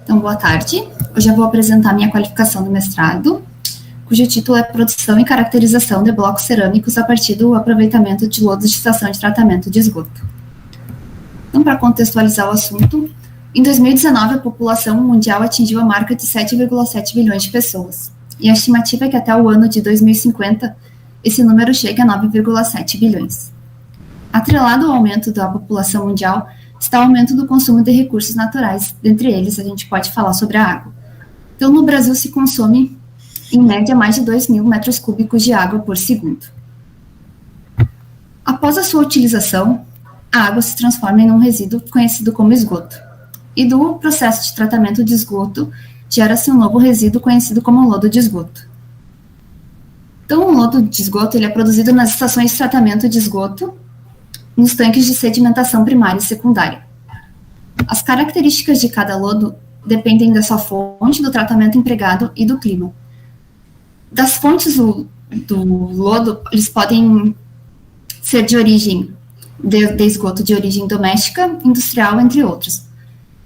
Então, boa tarde. Hoje eu vou apresentar minha qualificação do mestrado, cujo título é Produção e Caracterização de Blocos Cerâmicos a partir do aproveitamento de lodos de estação de tratamento de esgoto. Então, para contextualizar o assunto, em 2019 a população mundial atingiu a marca de 7,7 bilhões de pessoas, e a estimativa é que até o ano de 2050 esse número chegue a 9,7 bilhões. Atrelado ao aumento da população mundial está o aumento do consumo de recursos naturais, dentre eles a gente pode falar sobre a água. Então, no Brasil se consome, em média, mais de 2.000 metros cúbicos de água por segundo. Após a sua utilização, a água se transforma em um resíduo conhecido como esgoto. E do processo de tratamento de esgoto, gera-se um novo resíduo conhecido como lodo de esgoto. Então, o lodo de esgoto ele é produzido nas estações de tratamento de esgoto, nos tanques de sedimentação primária e secundária. As características de cada lodo dependem da sua fonte, do tratamento empregado e do clima. Das fontes do lodo, eles podem ser de origem de esgoto de origem doméstica, industrial, entre outros.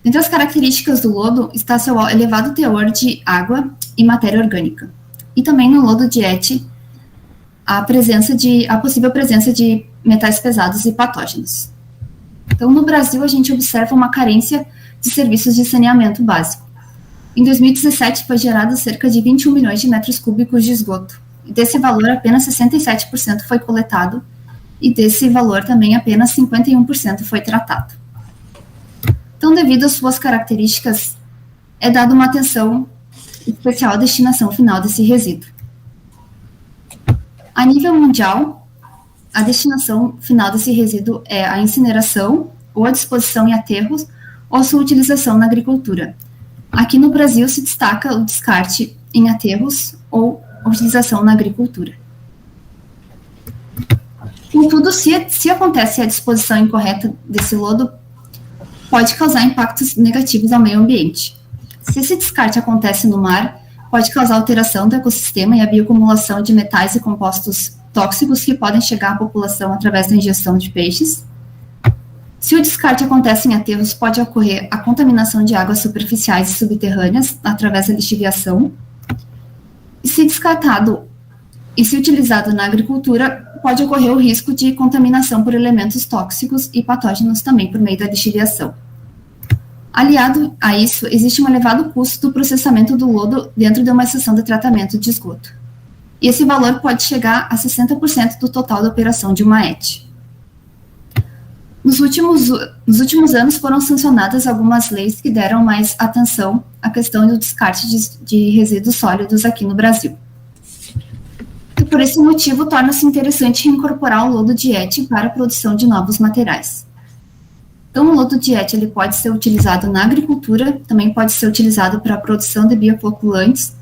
Entre as características do lodo está seu elevado teor de água e matéria orgânica. E também no lodo de ET, a possível presença de metais pesados e patógenos. Então, no Brasil, a gente observa uma carência de serviços de saneamento básico. Em 2017, foi gerado cerca de 21 milhões de metros cúbicos de esgoto. E desse valor, apenas 67% foi coletado, e desse valor também apenas 51% foi tratado. Então, devido às suas características, é dada uma atenção especial à destinação final desse resíduo. A nível mundial, a destinação final desse resíduo é a incineração, ou a disposição em aterros, ou a sua utilização na agricultura. Aqui no Brasil se destaca o descarte em aterros ou a utilização na agricultura. Contudo, se acontece a disposição incorreta desse lodo, pode causar impactos negativos ao meio ambiente. Se esse descarte acontece no mar, pode causar alteração do ecossistema e a bioacumulação de metais e compostos tóxicos que podem chegar à população através da ingestão de peixes. Se o descarte acontece em aterros, pode ocorrer a contaminação de águas superficiais e subterrâneas através da lixiviação. E se descartado e se utilizado na agricultura, pode ocorrer o risco de contaminação por elementos tóxicos e patógenos também por meio da lixiviação. Aliado a isso, existe um elevado custo do processamento do lodo dentro de uma estação de tratamento de esgoto. E esse valor pode chegar a 60% do total da operação de uma ET. Nos últimos anos foram sancionadas algumas leis que deram mais atenção à questão do descarte de resíduos sólidos aqui no Brasil. E por esse motivo, torna-se interessante incorporar o lodo de ET para a produção de novos materiais. Então, o lodo de ET ele pode ser utilizado na agricultura, também pode ser utilizado para a produção de biofloculantes,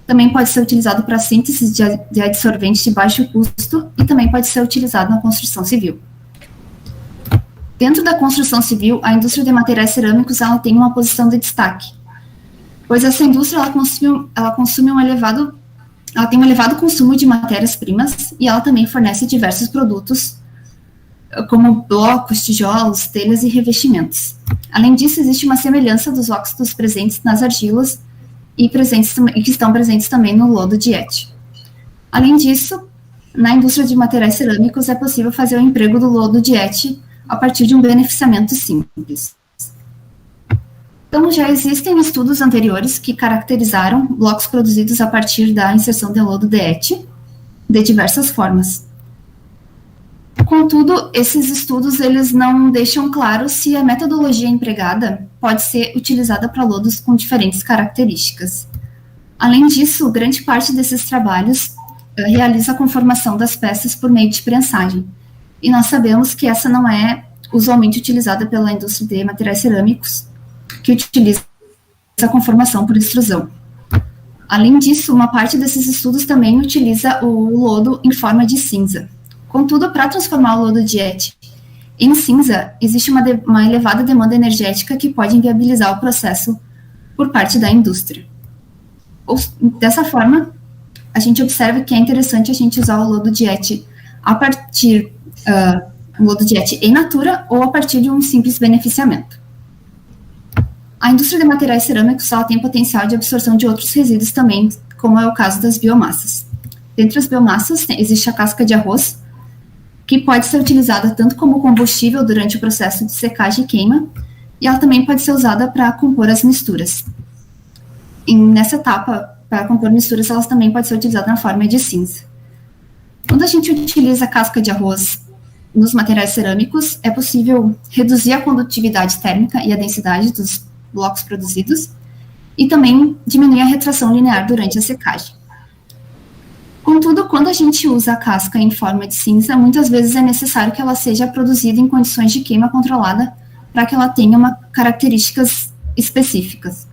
também pode ser utilizado para a síntese de adsorventes de baixo custo e também pode ser utilizado na construção civil. Dentro da construção civil, a indústria de materiais cerâmicos ela tem uma posição de destaque, pois essa indústria ela tem um elevado consumo de matérias-primas e ela também fornece diversos produtos como blocos, tijolos, telhas e revestimentos. Além disso, existe uma semelhança dos óxidos presentes nas argilas e que estão presentes também no lodo de ET. Além disso, na indústria de materiais cerâmicos é possível fazer o emprego do lodo de ET a partir de um beneficiamento simples. Então, já existem estudos anteriores que caracterizaram blocos produzidos a partir da inserção de lodo de ET de diversas formas. Contudo, esses estudos eles não deixam claro se a metodologia empregada pode ser utilizada para lodos com diferentes características. Além disso, grande parte desses trabalhos realiza a conformação das peças por meio de prensagem. E nós sabemos que essa não é usualmente utilizada pela indústria de materiais cerâmicos, que utiliza a conformação por extrusão. Além disso, uma parte desses estudos também utiliza o lodo em forma de cinza. Contudo, para transformar o lodo de ET em cinza, existe uma elevada demanda energética que pode inviabilizar o processo por parte da indústria. Dessa forma, a gente observa que é interessante a gente usar o lodo de ET a partir lodo de ET in natura ou a partir de um simples beneficiamento. A indústria de materiais cerâmicos ela tem potencial de absorção de outros resíduos também, como é o caso das biomassas. Dentre as biomassas, existe a casca de arroz, que pode ser utilizada tanto como combustível durante o processo de secagem e queima, e ela também pode ser usada para compor as misturas. E nessa etapa, para compor misturas, elas também podem ser utilizadas na forma de cinza. Quando a gente utiliza a casca de arroz nos materiais cerâmicos, é possível reduzir a condutividade térmica e a densidade dos blocos produzidos e também diminuir a retração linear durante a secagem. Contudo, quando a gente usa a casca em forma de cinza, muitas vezes é necessário que ela seja produzida em condições de queima controlada para que ela tenha características específicas.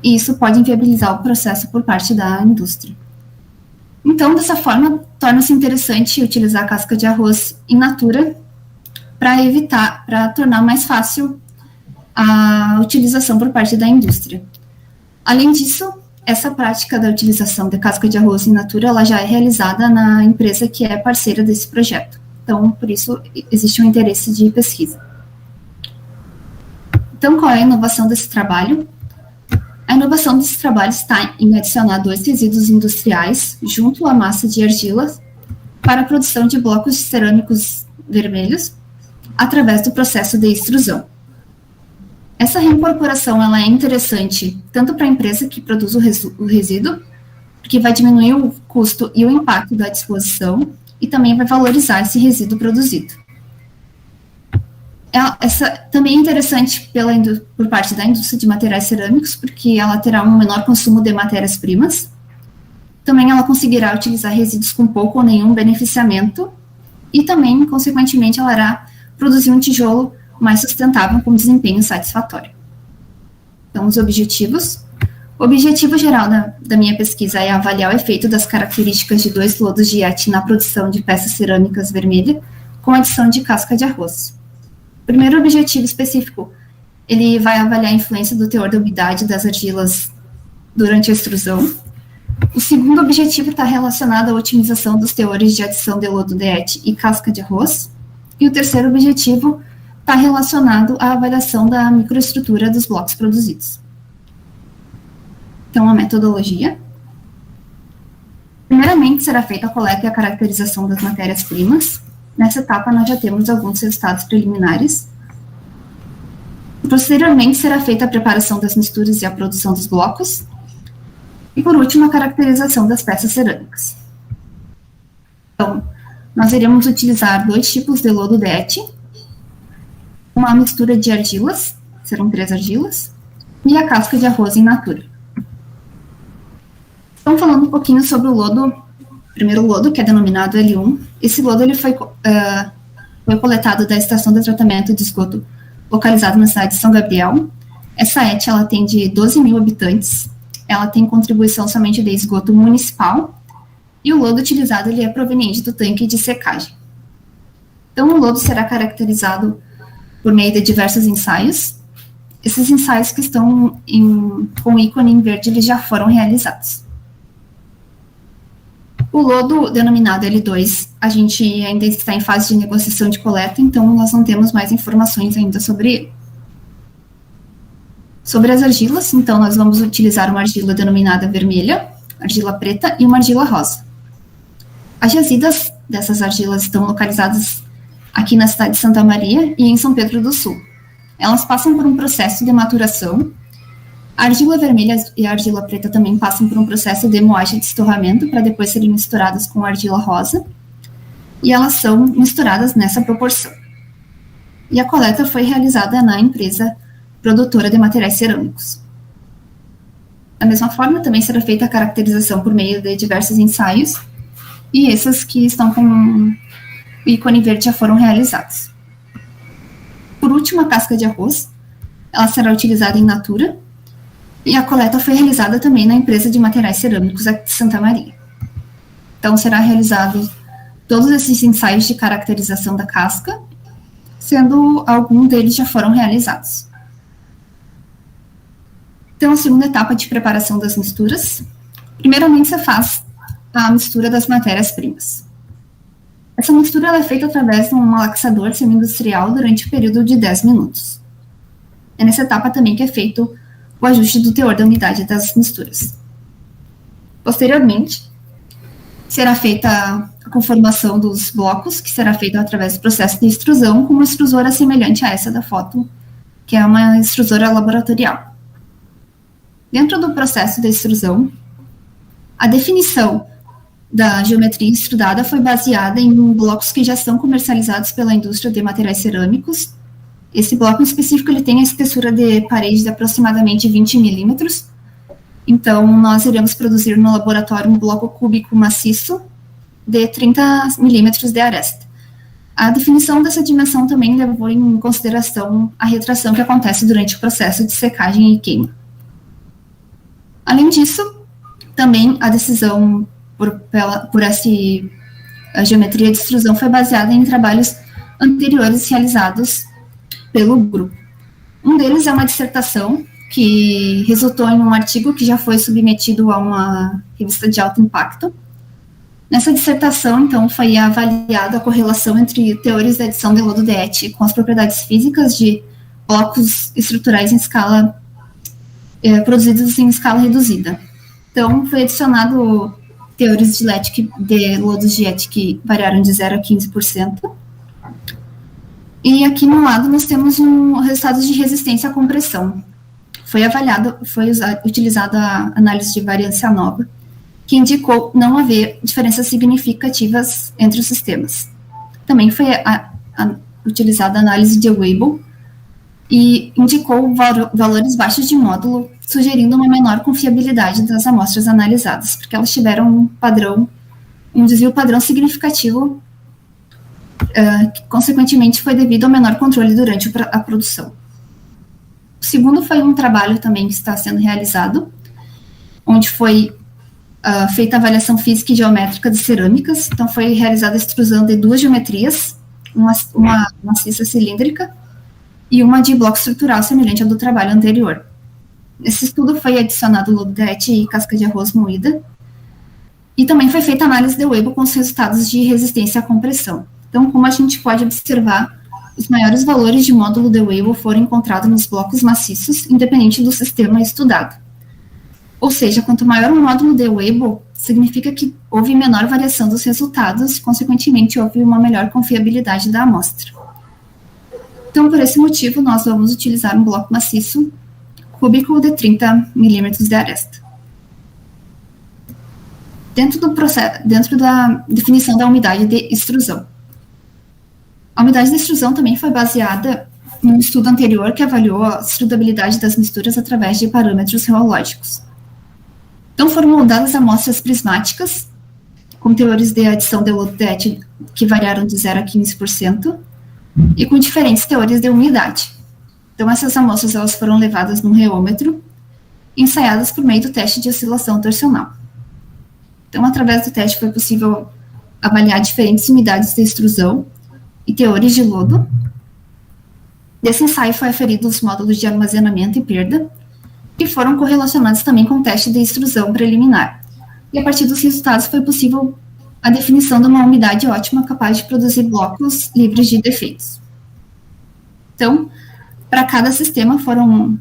E isso pode inviabilizar o processo por parte da indústria. Então, dessa forma, torna-se interessante utilizar a casca de arroz in natura para tornar mais fácil a utilização por parte da indústria. Além disso, essa prática da utilização de casca de arroz in natura, ela já é realizada na empresa que é parceira desse projeto. Então, por isso, existe um interesse de pesquisa. Então, qual é a inovação desse trabalho? A inovação desse trabalho está em adicionar 2 resíduos industriais junto à massa de argila para a produção de blocos cerâmicos vermelhos através do processo de extrusão. Essa reincorporação ela é interessante tanto para a empresa que produz o resíduo, porque vai diminuir o custo e o impacto da disposição, e também vai valorizar esse resíduo produzido. Essa também é interessante por parte da indústria de materiais cerâmicos, porque ela terá um menor consumo de matérias-primas. Também ela conseguirá utilizar resíduos com pouco ou nenhum beneficiamento, e também, consequentemente, ela irá produzir um tijolo mais sustentável com desempenho satisfatório. Então, os objetivos. O objetivo geral da minha pesquisa é avaliar o efeito das características de 2 lodos de IET na produção de peças cerâmicas vermelhas com adição de casca de arroz. O primeiro objetivo específico, ele vai avaliar a influência do teor de umidade das argilas durante a extrusão. O segundo objetivo está relacionado à otimização dos teores de adição de lodo de IET e casca de arroz. E o terceiro objetivo está relacionado à avaliação da microestrutura dos blocos produzidos. Então, a metodologia. Primeiramente, será feita a coleta e a caracterização das matérias-primas. Nessa etapa, nós já temos alguns resultados preliminares. Posteriormente, será feita a preparação das misturas e a produção dos blocos. E, por último, a caracterização das peças cerâmicas. Então, nós iremos utilizar 2 tipos de lodo DET, uma mistura de argilas, serão 3 argilas, e a casca de arroz in natura. Então, falando um pouquinho sobre o lodo, primeiro lodo, que é denominado L1. Esse lodo ele foi coletado da estação de tratamento de esgoto localizada na cidade de São Gabriel. Essa ET ela tem de 12 mil habitantes, ela tem contribuição somente de esgoto municipal, e o lodo utilizado ele é proveniente do tanque de secagem. Então, o lodo será caracterizado por meio de diversos ensaios. Esses ensaios que estão com o ícone em verde, eles já foram realizados. O lodo denominado L2, a gente ainda está em fase de negociação de coleta, então nós não temos mais informações ainda sobre ele. Sobre as argilas, então nós vamos utilizar uma argila denominada vermelha, argila preta e uma argila rosa. As jazidas dessas argilas estão localizadas aqui na cidade de Santa Maria e em São Pedro do Sul. Elas passam por um processo de maturação. A argila vermelha e a argila preta também passam por um processo de moagem de estorramento para depois serem misturadas com a argila rosa, e elas são misturadas nessa proporção. E a coleta foi realizada na empresa produtora de materiais cerâmicos. Da mesma forma, também será feita a caracterização por meio de diversos ensaios, e esses que estão com o ícone verde já foram realizados. Por último, a casca de arroz, ela será utilizada in natura, e a coleta foi realizada também na empresa de materiais cerâmicos aqui de Santa Maria. Então, será realizado todos esses ensaios de caracterização da casca, sendo alguns deles já foram realizados. Então, a segunda etapa de preparação das misturas. Primeiramente, você faz a mistura das matérias-primas. Essa mistura ela é feita através de um malaxador semi-industrial durante o período de 10 minutos. É nessa etapa também que é feito o ajuste do teor da umidade das misturas. Posteriormente, será feita a conformação dos blocos, que será feita através do processo de extrusão, com uma extrusora semelhante a essa da foto, que é uma extrusora laboratorial. Dentro do processo de extrusão, a definição da geometria extrudada foi baseada em blocos que já são comercializados pela indústria de materiais cerâmicos. Esse bloco em específico ele tem a espessura de parede de aproximadamente 20 milímetros. Então, nós iremos produzir no laboratório um bloco cúbico maciço de 30 milímetros de aresta. A definição dessa dimensão também levou em consideração a retração que acontece durante o processo de secagem e queima. Além disso, também a decisão por essa geometria de extrusão foi baseada em trabalhos anteriores realizados pelo grupo. Um deles é uma dissertação que resultou em um artigo que já foi submetido a uma revista de alto impacto. Nessa dissertação, então, foi avaliada a correlação entre teorias da adição de lodo de ET com as propriedades físicas de blocos estruturais em escala produzidos em escala reduzida. Então, foi adicionado teores de lodos de ET que variaram de 0 a 15%. E aqui no lado nós temos resultados de resistência à compressão. Foi utilizada a análise de variância nova, que indicou não haver diferenças significativas entre os sistemas. Também foi utilizada a análise de Weibull e indicou valores baixos de módulo, sugerindo uma menor confiabilidade das amostras analisadas, porque elas tiveram um desvio padrão significativo, que consequentemente foi devido ao menor controle durante a produção. O segundo foi um trabalho também que está sendo realizado, onde foi feita a avaliação física e geométrica de cerâmicas. Então, foi realizada a extrusão de duas geometrias, uma maciça cilíndrica e uma de bloco estrutural semelhante ao do trabalho anterior. Nesse estudo foi adicionado lodo de ET e casca de arroz moída, e também foi feita análise de Weibull com os resultados de resistência à compressão. Então, como a gente pode observar, os maiores valores de módulo de Weibull foram encontrados nos blocos maciços, independente do sistema estudado. Ou seja, quanto maior o módulo de Weibull, significa que houve menor variação dos resultados, consequentemente houve uma melhor confiabilidade da amostra. Então, por esse motivo, nós vamos utilizar um bloco maciço cúbico de 30 milímetros de aresta. Dentro da definição da umidade de extrusão. A umidade de extrusão também foi baseada em um estudo anterior que avaliou a extrudabilidade das misturas através de parâmetros reológicos. Então, foram moldadas amostras prismáticas, com teores de adição de lodo de ET que variaram de 0 a 15%, e com diferentes teores de umidade. Então, essas amostras elas foram levadas num reômetro e ensaiadas por meio do teste de oscilação torsional. Então, através do teste foi possível avaliar diferentes umidades de extrusão e teores de lodo. Desse ensaio foi aferido os módulos de armazenamento e perda, que foram correlacionados também com o teste de extrusão preliminar. E a partir dos resultados foi possível a definição de uma umidade ótima capaz de produzir blocos livres de defeitos. Então, para cada sistema foram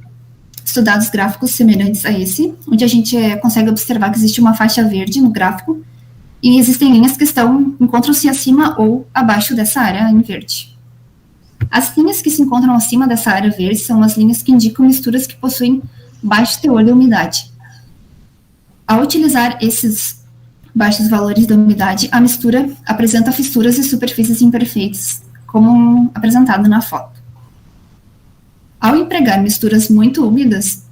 estudados gráficos semelhantes a esse, onde a gente consegue observar que existe uma faixa verde no gráfico e existem linhas que encontram-se acima ou abaixo dessa área em verde. As linhas que se encontram acima dessa área verde são as linhas que indicam misturas que possuem baixo teor de umidade. Ao utilizar esses baixos valores de umidade, a mistura apresenta fissuras e superfícies imperfeitas, como apresentado na foto. Ao empregar misturas muito úmidas,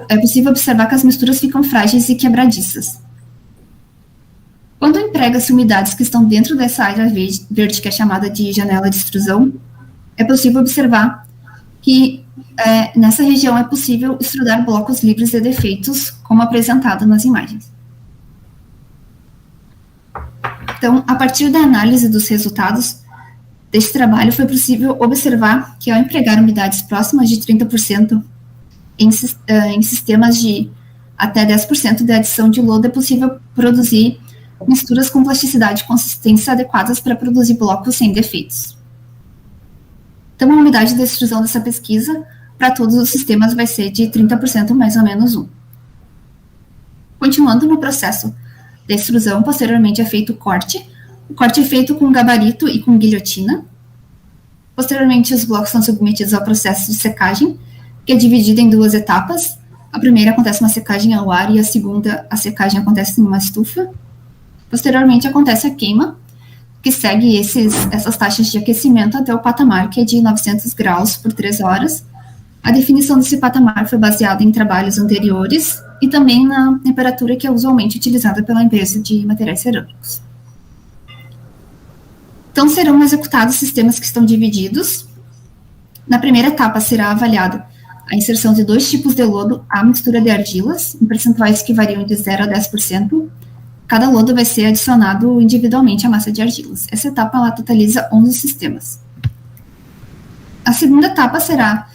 é possível observar que as misturas ficam frágeis e quebradiças. Quando emprega-se umidades que estão dentro dessa área verde, que é chamada de janela de extrusão, é possível observar que nessa região é possível extrudar blocos livres de defeitos, como apresentado nas imagens. Então, a partir da análise dos resultados desse trabalho, foi possível observar que, ao empregar umidades próximas de 30% em sistemas de até 10% de adição de lodo, é possível produzir misturas com plasticidade e consistência adequadas para produzir blocos sem defeitos. Então, a umidade de extrusão dessa pesquisa para todos os sistemas vai ser de 30% mais ou menos 1. Continuando no processo de extrusão, posteriormente é feito o corte. O corte é feito com gabarito e com guilhotina. Posteriormente, os blocos são submetidos ao processo de secagem, que é dividido em 2 etapas. A primeira acontece uma secagem ao ar e a segunda, a secagem acontece em uma estufa. Posteriormente, acontece a queima, que segue essas taxas de aquecimento até o patamar, que é de 900 graus por 3 horas. A definição desse patamar foi baseada em trabalhos anteriores e também na temperatura que é usualmente utilizada pela empresa de materiais cerâmicos. Então, serão executados sistemas que estão divididos. Na primeira etapa, será avaliada a inserção de 2 tipos de lodo à mistura de argilas, em percentuais que variam de 0 a 10%. Cada lodo vai ser adicionado individualmente à massa de argilas. Essa etapa, ela totaliza 11 sistemas. A segunda etapa será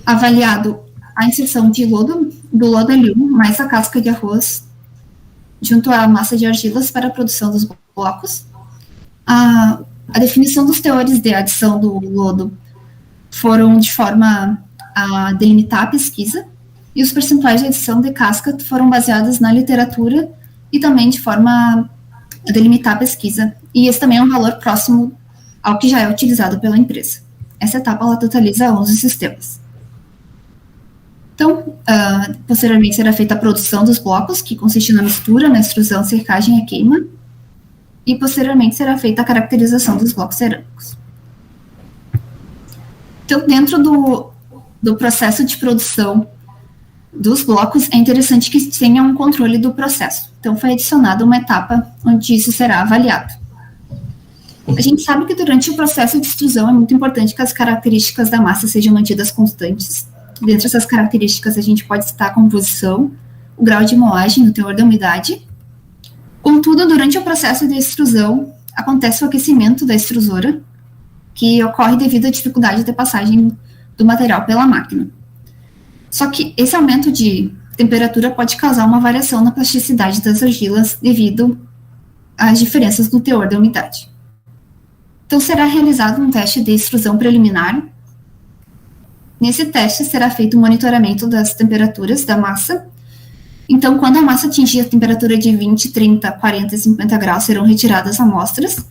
avaliado a inserção do lodo L1 mais a casca de arroz junto à massa de argilas para a produção dos blocos. A definição dos teores de adição do lodo foram de forma a delimitar a pesquisa, e os percentuais de adição de casca foram baseados na literatura e também de forma a delimitar a pesquisa. E esse também é um valor próximo ao que já é utilizado pela empresa. Essa etapa, ela totaliza 11 sistemas. Então, posteriormente será feita a produção dos blocos, que consiste na mistura, na extrusão, secagem e queima, e posteriormente será feita a caracterização dos blocos cerâmicos. Então, dentro do processo de produção dos blocos, é interessante que tenha um controle do processo. Então, foi adicionada uma etapa onde isso será avaliado. A gente sabe que durante o processo de extrusão é muito importante que as características da massa sejam mantidas constantes. Dentre essas características, a gente pode citar a composição, o grau de moagem, o teor da umidade. Contudo, durante o processo de extrusão, acontece o aquecimento da extrusora, que ocorre devido à dificuldade de passagem do material pela máquina. Só que esse aumento de temperatura pode causar uma variação na plasticidade das argilas devido às diferenças no teor da umidade. Então, será realizado um teste de extrusão preliminar. Nesse teste, será feito um monitoramento das temperaturas da massa. Então, quando a massa atingir a temperatura de 20, 30, 40 e 50 graus, serão retiradas amostras.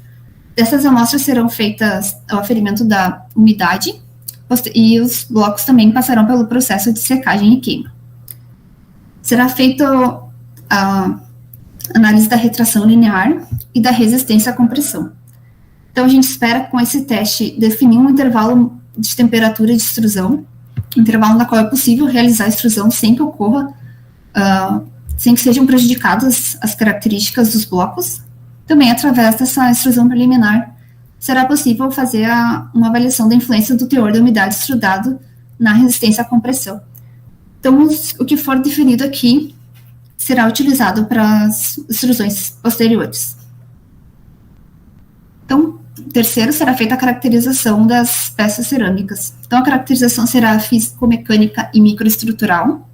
Dessas amostras serão feitas o aferimento da umidade, e os blocos também passarão pelo processo de secagem e queima. Será feita a análise da retração linear e da resistência à compressão. Então, a gente espera, com esse teste, definir um intervalo de temperatura de extrusão, intervalo na qual é possível realizar a extrusão sem que ocorra, sem que sejam prejudicadas as características dos blocos. Também, através dessa extrusão preliminar, será possível fazer uma avaliação da influência do teor da umidade estudado na resistência à compressão. Então, o que for definido aqui será utilizado para as extrusões posteriores. Então, terceiro, será feita a caracterização das peças cerâmicas. Então, a caracterização será físico-mecânica e microestrutural.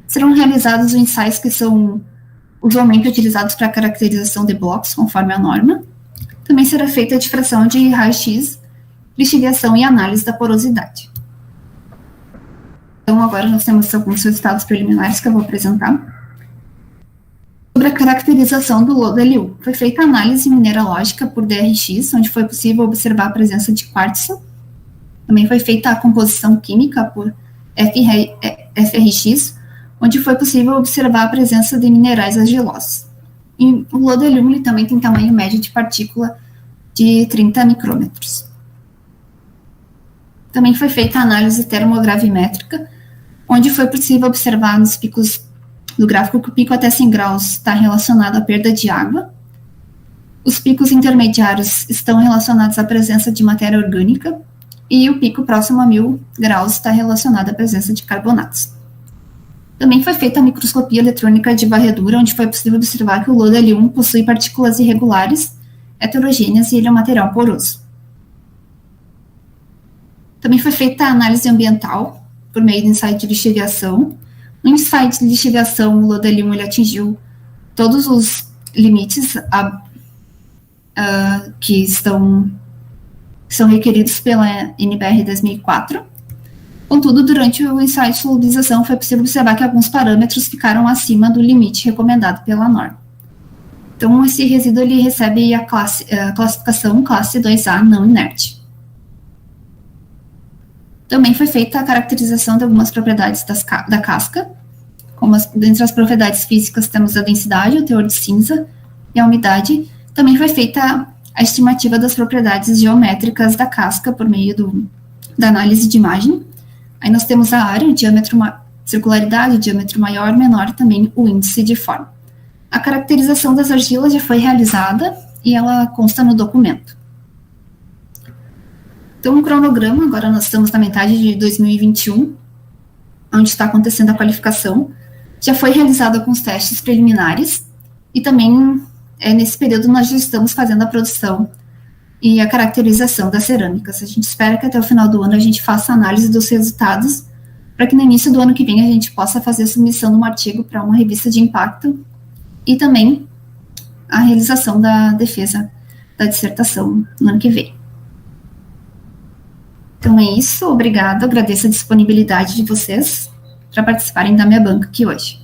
Serão realizados os ensaios que são usualmente utilizados para a caracterização de blocos, conforme a norma. Também será feita a difração de raio-x, lixiviação e análise da porosidade. Então, agora nós temos alguns resultados preliminares que eu vou apresentar. Sobre a caracterização do lodo L1, foi feita a análise mineralógica por DRX, onde foi possível observar a presença de quartzo. Também foi feita a composição química por FRX, onde foi possível observar a presença de minerais argilosos. E o lodo L1 ele também tem tamanho médio de partícula de 30 micrômetros. Também foi feita a análise termogravimétrica, onde foi possível observar nos picos do gráfico que o pico até 100 graus está relacionado à perda de água. Os picos intermediários estão relacionados à presença de matéria orgânica e o pico próximo a 1000 graus está relacionado à presença de carbonatos. Também foi feita a microscopia eletrônica de varredura, onde foi possível observar que o lodo L1 possui partículas irregulares, heterogêneas e ele é um material poroso. Também foi feita a análise ambiental por meio de ensaio de lixiviação. No ensaio de lixiviação, o lodo L1 ele atingiu todos os limites que estão que são requeridos pela NBR 2004. Contudo, durante o ensaio de solubilização, foi possível observar que alguns parâmetros ficaram acima do limite recomendado pela norma. Então, esse resíduo ele recebe a classificação classe 2A não inerte. Também foi feita a caracterização de algumas propriedades da casca, como dentre as propriedades físicas temos a densidade, o teor de cinza e a umidade. Também foi feita a estimativa das propriedades geométricas da casca por meio da análise de imagem. Aí nós temos a área, o diâmetro, circularidade, o diâmetro maior, menor, e também o índice de forma. A caracterização das argilas já foi realizada e ela consta no documento. Então, um cronograma, agora nós estamos na metade de 2021, onde está acontecendo a qualificação, já foi realizado alguns testes preliminares e também, nesse período, nós já estamos fazendo a produção e a caracterização das cerâmicas. A gente espera que até o final do ano a gente faça a análise dos resultados, para que no início do ano que vem a gente possa fazer a submissão de um artigo para uma revista de impacto e também a realização da defesa da dissertação no ano que vem. Então é isso, obrigada, agradeço a disponibilidade de vocês para participarem da minha banca aqui hoje.